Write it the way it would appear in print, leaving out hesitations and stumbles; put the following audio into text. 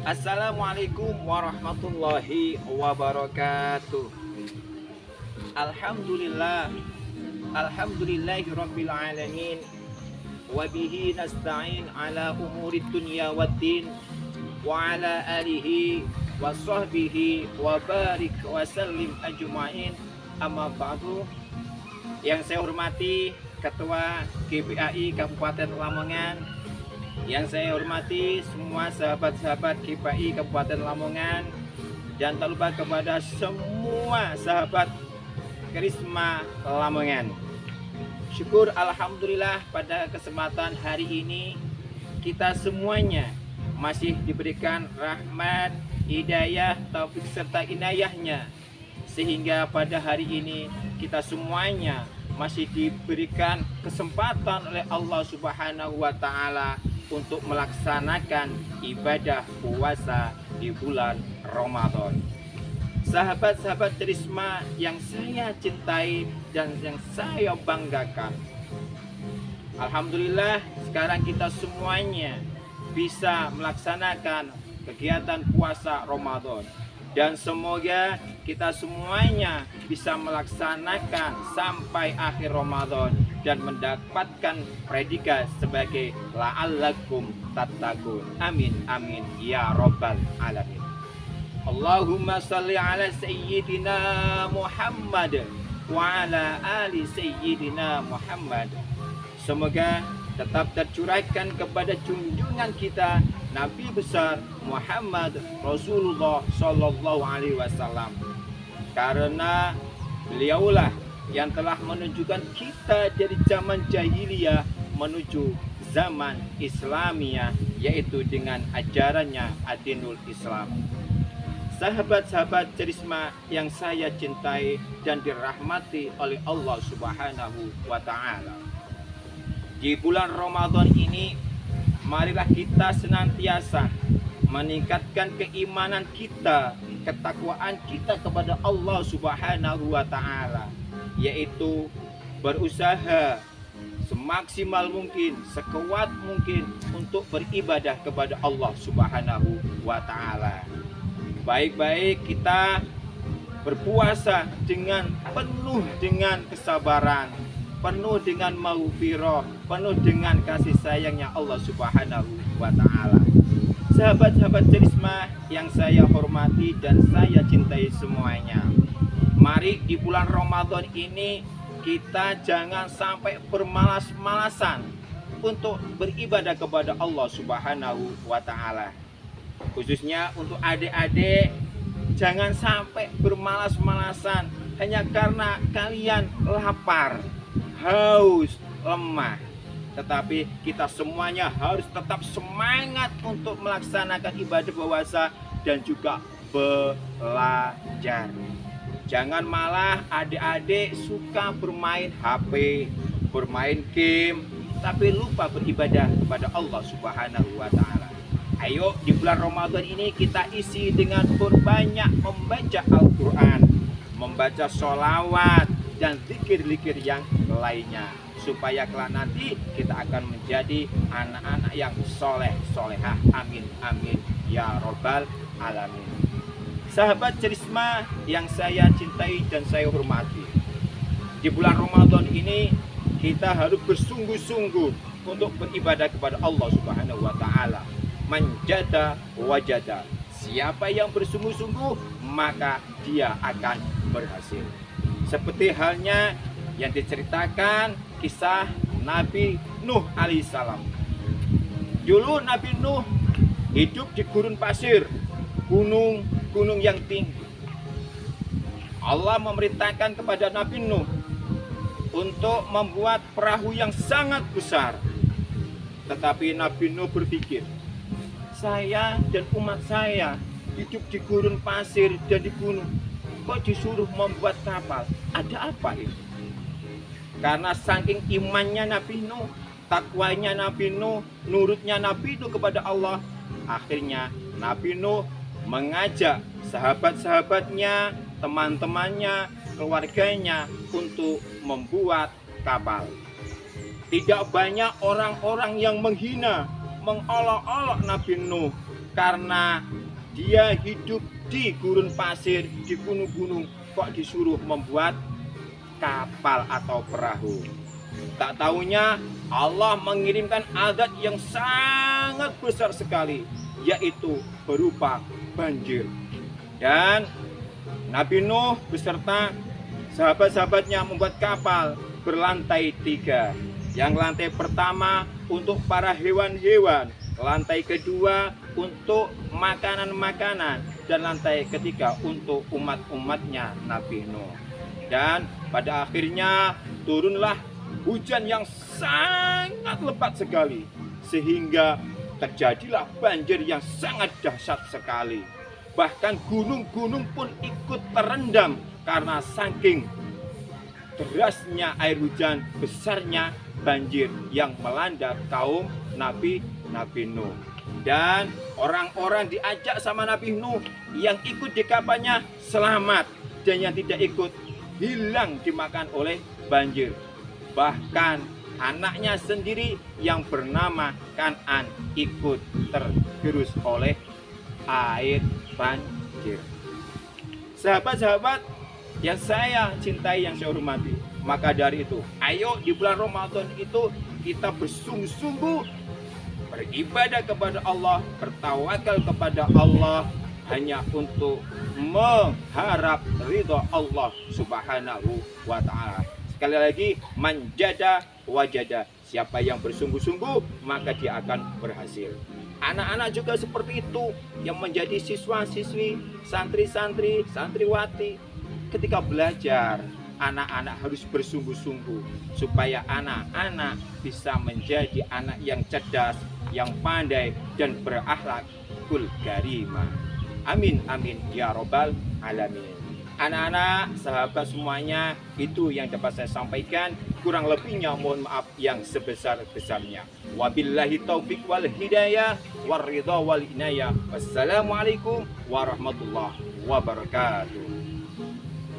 Assalamualaikum warahmatullahi wabarakatuh. Alhamdulillah, alhamdulillahi rabbil alamin. Wabihi nasta'in ala umuri dunya waddin. Wa ala alihi wa sahbihi wa barik wa sallim ajma'in. Amma ba'du. Yang saya hormati Ketua GPAI Kabupaten Lamongan, yang saya hormati semua sahabat-sahabat GPAI Kabupaten Lamongan, dan tak lupa kepada semua sahabat Karisma Lamongan. Syukur alhamdulillah pada kesempatan hari ini kita semuanya masih diberikan rahmat, hidayah, taufik serta inayahnya, sehingga pada hari ini kita semuanya masih diberikan kesempatan oleh Allah Subhanahu wa Ta'ala untuk melaksanakan ibadah puasa di bulan Ramadan. Sahabat-sahabat Trisma yang saya cintai dan yang saya banggakan, alhamdulillah sekarang kita semuanya bisa melaksanakan kegiatan puasa Ramadan, dan semoga kita semuanya bisa melaksanakan sampai akhir Ramadan dan mendapatkan predikat sebagai la'allakum tattaqun. Amin amin ya rabbal alamin. Allahumma salli ala sayyidina Muhammad wa ala ali sayyidina Muhammad. Semoga tetap tercurahkan kepada junjungan kita Nabi besar Muhammad Rasulullah Sallallahu Alaihi Wasallam, karena beliaulah yang telah menunjukkan kita dari zaman jahiliyah menuju zaman Islamiyah, yaitu dengan ajarannya Adinul Islam. Sahabat-sahabat Cerisma yang saya cintai dan dirahmati oleh Allah Subhanahu wa Ta'ala, di bulan Ramadan ini marilah kita senantiasa meningkatkan keimanan kita, ketakwaan kita kepada Allah Subhanahu wa Ta'ala, yaitu berusaha semaksimal mungkin, sekuat mungkin untuk beribadah kepada Allah Subhanahu wa Ta'ala. Baik-baik kita berpuasa dengan penuh dengan kesabaran, penuh dengan maghfirah, penuh dengan kasih sayangnya Allah Subhanahu wa Ta'ala. Sahabat-sahabat Cerisma yang saya hormati dan saya cintai semuanya, mari di bulan Ramadan ini kita jangan sampai bermalas-malasan untuk beribadah kepada Allah Subhanahu wa Ta'ala. Khususnya untuk adik-adik, jangan sampai bermalas-malasan hanya karena kalian lapar, haus, lemah. Tetapi kita semuanya harus tetap semangat untuk melaksanakan ibadah puasa dan juga belajar. Jangan malah adik-adik suka bermain HP, bermain game, tapi lupa beribadah kepada Allah Subhanahu wa Ta'ala. Ayo di bulan Ramadan ini kita isi dengan berbanyak membaca Al-Quran, membaca sholawat dan zikir-zikir yang lainnya, supaya kelak nanti kita akan menjadi anak-anak yang soleh solehah. Amin amin ya robbal alamin. Sahabat Cerisma yang saya cintai dan saya hormati, di bulan Ramadan ini kita harus bersungguh-sungguh untuk beribadah kepada Allah Subhanahu wa Ta'ala. Manjada wajada, siapa yang bersungguh-sungguh maka dia akan berhasil. Seperti halnya yang diceritakan kisah Nabi Nuh alaihissalam. Dulu Nabi Nuh hidup di gurun pasir, gunung yang tinggi. Allah memerintahkan kepada Nabi Nuh untuk membuat perahu yang sangat besar. Tetapi Nabi Nuh berpikir, saya dan umat saya hidup di gurun pasir dan di gunung, kok disuruh membuat kapal? Ada apa ini? Karena saking imannya Nabi Nuh, takwanya Nabi Nuh, nurutnya Nabi Nuh kepada Allah, akhirnya Nabi Nuh mengajak sahabat-sahabatnya, teman-temannya, keluarganya untuk membuat kapal. Tidak banyak orang-orang yang menghina, mengolok-olok Nabi Nuh karena dia hidup di gurun pasir, di gunung-gunung, kok disuruh membuat kapal atau perahu. Tak taunya Allah mengirimkan azab yang sangat besar sekali, yaitu berupa banjir. Dan Nabi Nuh beserta sahabat-sahabatnya membuat kapal berlantai 3. Yang lantai pertama untuk para hewan-hewan, lantai kedua untuk makanan-makanan, dan lantai ketiga untuk umat-umatnya Nabi Nuh. Dan pada akhirnya turunlah hujan yang sangat lebat sekali, sehingga terjadilah banjir yang sangat dahsyat sekali. Bahkan gunung-gunung pun ikut terendam karena saking derasnya air hujan, besarnya banjir yang melanda kaum Nabi Nuh. Dan orang-orang diajak sama Nabi Nuh, yang ikut di kapalnya selamat, dan yang tidak ikut hilang dimakan oleh banjir. Bahkan anaknya sendiri yang bernama Kan'an ikut tergerus oleh air banjir. Sahabat-sahabat yang saya cintai, yang saya hormati, maka dari itu, ayo di bulan Ramadan itu kita bersungguh-sungguh beribadah kepada Allah, bertawakal kepada Allah, hanya untuk mengharap ridha Allah Subhanahu wa ta'ala. Sekali lagi, manjada wajada. Siapa yang bersungguh-sungguh, maka dia akan berhasil. Anak-anak juga seperti itu, yang menjadi siswa-siswi, santri-santri, santriwati. Ketika belajar, anak-anak harus bersungguh-sungguh supaya anak-anak bisa menjadi anak yang cerdas, yang pandai, dan berakhlakul karimah. Amin amin ya robbal alamin. Anak-anak, sahabat semuanya, itu yang dapat saya sampaikan. Kurang lebihnya mohon maaf yang sebesar-besarnya. Wabillahi taufiq wal hidayah war ridha wal inayah. Wassalamualaikum warahmatullahi wabarakatuh.